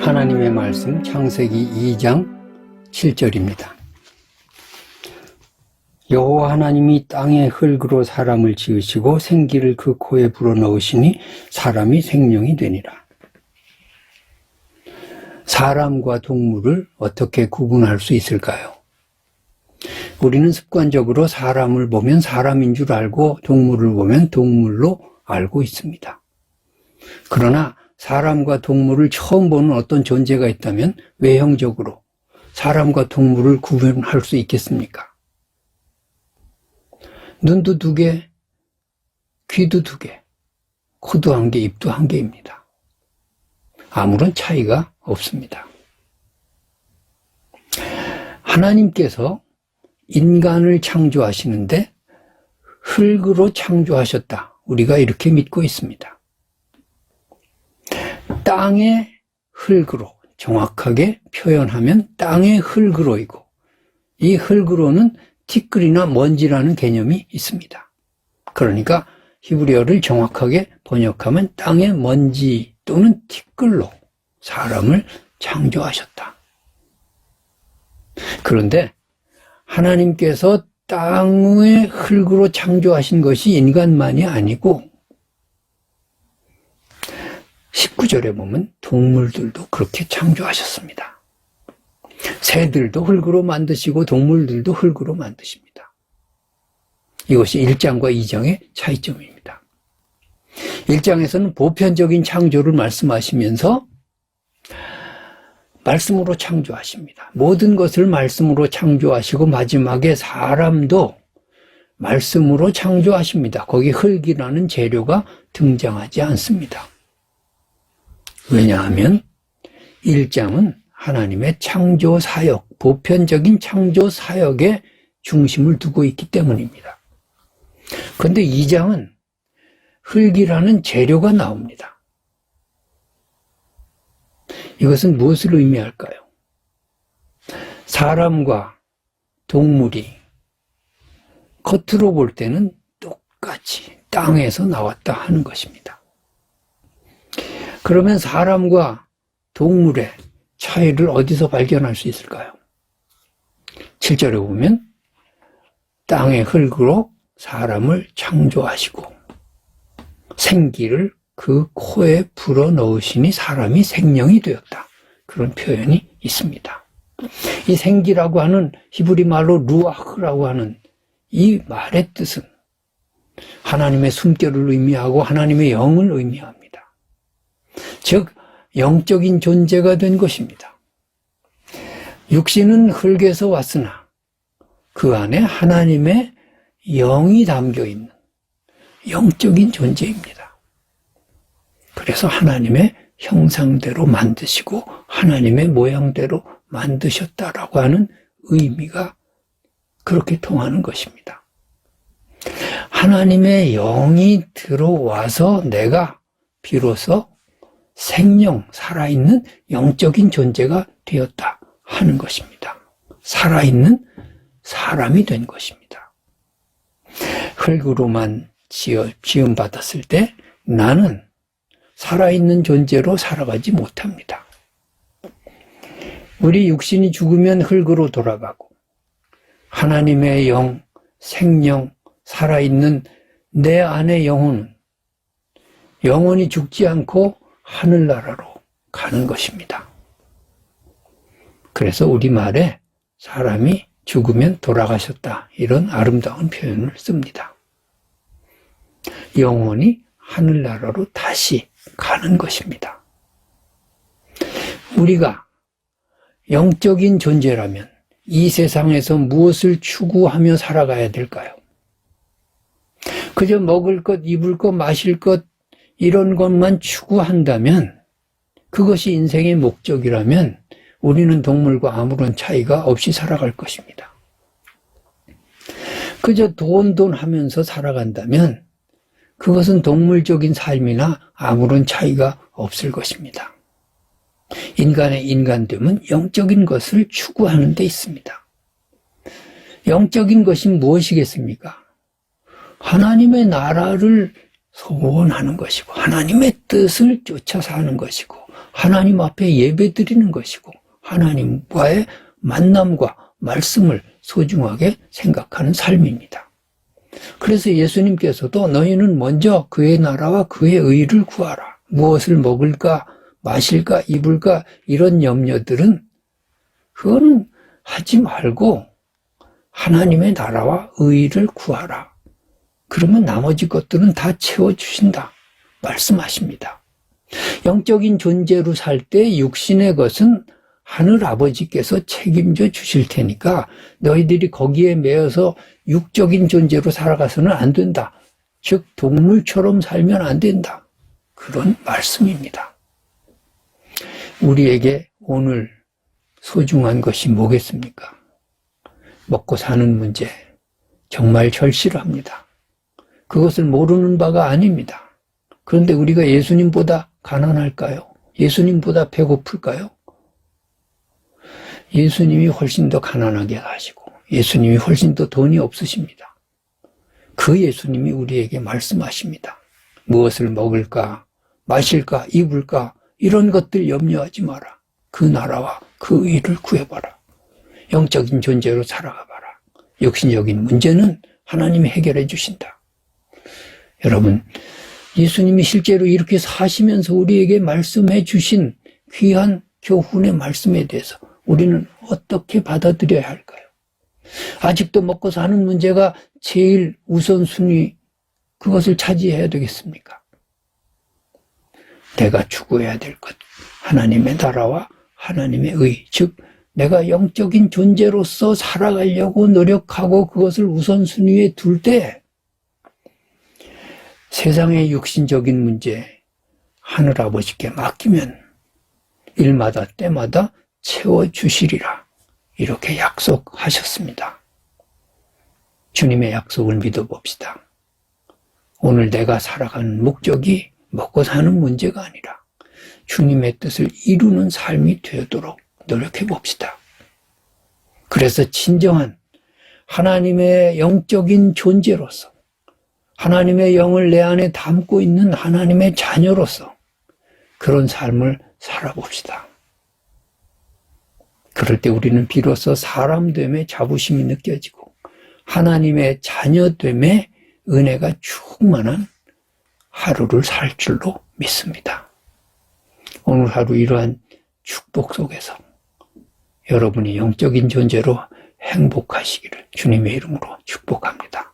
하나님의 말씀 창세기 2장 7절입니다. 여호와 하나님이 땅의 흙으로 사람을 지으시고 생기를 그 코에 불어넣으시니 사람이 생명이 되니라. 사람과 동물을 어떻게 구분할 수 있을까요? 우리는 습관적으로 사람을 보면 사람인 줄 알고 동물을 보면 동물로 알고 있습니다. 그러나 사람과 동물을 처음 보는 어떤 존재가 있다면 외형적으로 사람과 동물을 구분할 수 있겠습니까? 눈도 두 개, 귀도 두 개, 코도 한 개, 입도 한 개입니다. 아무런 차이가 없습니다. 하나님께서 인간을 창조하시는데 흙으로 창조하셨다. 우리가 이렇게 믿고 있습니다. 땅의 흙으로, 정확하게 표현하면 땅의 흙으로이고, 이 흙으로는 티끌이나 먼지라는 개념이 있습니다. 그러니까 히브리어를 정확하게 번역하면 땅의 먼지 또는 티끌로 사람을 창조하셨다. 그런데 하나님께서 땅의 흙으로 창조하신 것이 인간만이 아니고 19절에 보면 동물들도 그렇게 창조하셨습니다. 새들도 흙으로 만드시고 동물들도 흙으로 만드십니다. 이것이 1장과 2장의 차이점입니다. 1장에서는 보편적인 창조를 말씀하시면서 말씀으로 창조하십니다. 모든 것을 말씀으로 창조하시고 마지막에 사람도 말씀으로 창조하십니다. 거기 흙이라는 재료가 등장하지 않습니다. 왜냐하면 1장은 하나님의 창조 사역, 보편적인 창조 사역에 중심을 두고 있기 때문입니다. 그런데 2장은 흙이라는 재료가 나옵니다. 이것은 무엇을 의미할까요? 사람과 동물이 겉으로 볼 때는 똑같이 땅에서 나왔다 하는 것입니다. 그러면 사람과 동물의 차이를 어디서 발견할 수 있을까요? 7절에 보면 땅의 흙으로 사람을 창조하시고 생기를 그 코에 불어넣으시니 사람이 생명이 되었다. 그런 표현이 있습니다. 이 생기라고 하는 히브리 말로 루아흐라고 하는 이 말의 뜻은 하나님의 숨결을 의미하고 하나님의 영을 의미합니다. 즉 영적인 존재가 된 것입니다. 육신은 흙에서 왔으나 그 안에 하나님의 영이 담겨있는 영적인 존재입니다. 그래서 하나님의 형상대로 만드시고 하나님의 모양대로 만드셨다라고 하는 의미가 그렇게 통하는 것입니다. 하나님의 영이 들어와서 내가 비로소 생명, 살아있는 영적인 존재가 되었다 하는 것입니다. 살아있는 사람이 된 것입니다. 흙으로만 지음받았을 때 나는 살아있는 존재로 살아가지 못합니다. 우리 육신이 죽으면 흙으로 돌아가고 하나님의 영, 생명, 살아있는 내 안의 영혼은 영원히 죽지 않고 하늘나라로 가는 것입니다. 그래서 우리말에 사람이 죽으면 돌아가셨다 이런 아름다운 표현을 씁니다. 영원히 하늘나라로 다시 가는 것입니다. 우리가 영적인 존재라면 이 세상에서 무엇을 추구하며 살아가야 될까요? 그저 먹을 것, 입을 것, 마실 것 이런 것만 추구한다면 그것이 인생의 목적이라면 우리는 동물과 아무런 차이가 없이 살아갈 것입니다. 그저 돈 하면서 살아간다면 그것은 동물적인 삶이나 아무런 차이가 없을 것입니다. 인간의 인간됨은 영적인 것을 추구하는 데 있습니다. 영적인 것이 무엇이겠습니까? 하나님의 나라를 소원하는 것이고 하나님의 뜻을 쫓아 사는 것이고 하나님 앞에 예배 드리는 것이고 하나님과의 만남과 말씀을 소중하게 생각하는 삶입니다. 그래서 예수님께서도 너희는 먼저 그의 나라와 그의 의를 구하라. 무엇을 먹을까, 마실까, 입을까 이런 염려들은 그거는 하지 말고 하나님의 나라와 의를 구하라. 그러면 나머지 것들은 다 채워주신다 말씀하십니다. 영적인 존재로 살 때 육신의 것은 하늘 아버지께서 책임져 주실 테니까 너희들이 거기에 매여서 육적인 존재로 살아가서는 안 된다. 즉 동물처럼 살면 안 된다. 그런 말씀입니다. 우리에게 오늘 소중한 것이 뭐겠습니까? 먹고 사는 문제 정말 절실합니다. 그것을 모르는 바가 아닙니다. 그런데 우리가 예수님보다 가난할까요? 예수님보다 배고플까요? 예수님이 훨씬 더 가난하게 사시고 예수님이 훨씬 더 돈이 없으십니다. 그 예수님이 우리에게 말씀하십니다. 무엇을 먹을까, 마실까, 입을까 이런 것들 염려하지 마라. 그 나라와 그 의를 구해봐라. 영적인 존재로 살아가봐라. 육신적인 문제는 하나님이 해결해 주신다. 여러분, 예수님이 실제로 이렇게 사시면서 우리에게 말씀해 주신 귀한 교훈의 말씀에 대해서 우리는 어떻게 받아들여야 할까요? 아직도 먹고 사는 문제가 제일 우선순위, 그것을 차지해야 되겠습니까? 내가 추구해야 될 것, 하나님의 나라와 하나님의 의, 즉 내가 영적인 존재로서 살아가려고 노력하고 그것을 우선순위에 둘 때 세상의 육신적인 문제 하늘아버지께 맡기면 일마다 때마다 채워주시리라 이렇게 약속하셨습니다. 주님의 약속을 믿어봅시다. 오늘 내가 살아가는 목적이 먹고 사는 문제가 아니라 주님의 뜻을 이루는 삶이 되도록 노력해 봅시다. 그래서 진정한 하나님의 영적인 존재로서 하나님의 영을 내 안에 담고 있는 하나님의 자녀로서 그런 삶을 살아봅시다. 그럴 때 우리는 비로소 사람됨의 자부심이 느껴지고 하나님의 자녀됨의 은혜가 충만한 하루를 살 줄로 믿습니다. 오늘 하루 이러한 축복 속에서 여러분이 영적인 존재로 행복하시기를 주님의 이름으로 축복합니다.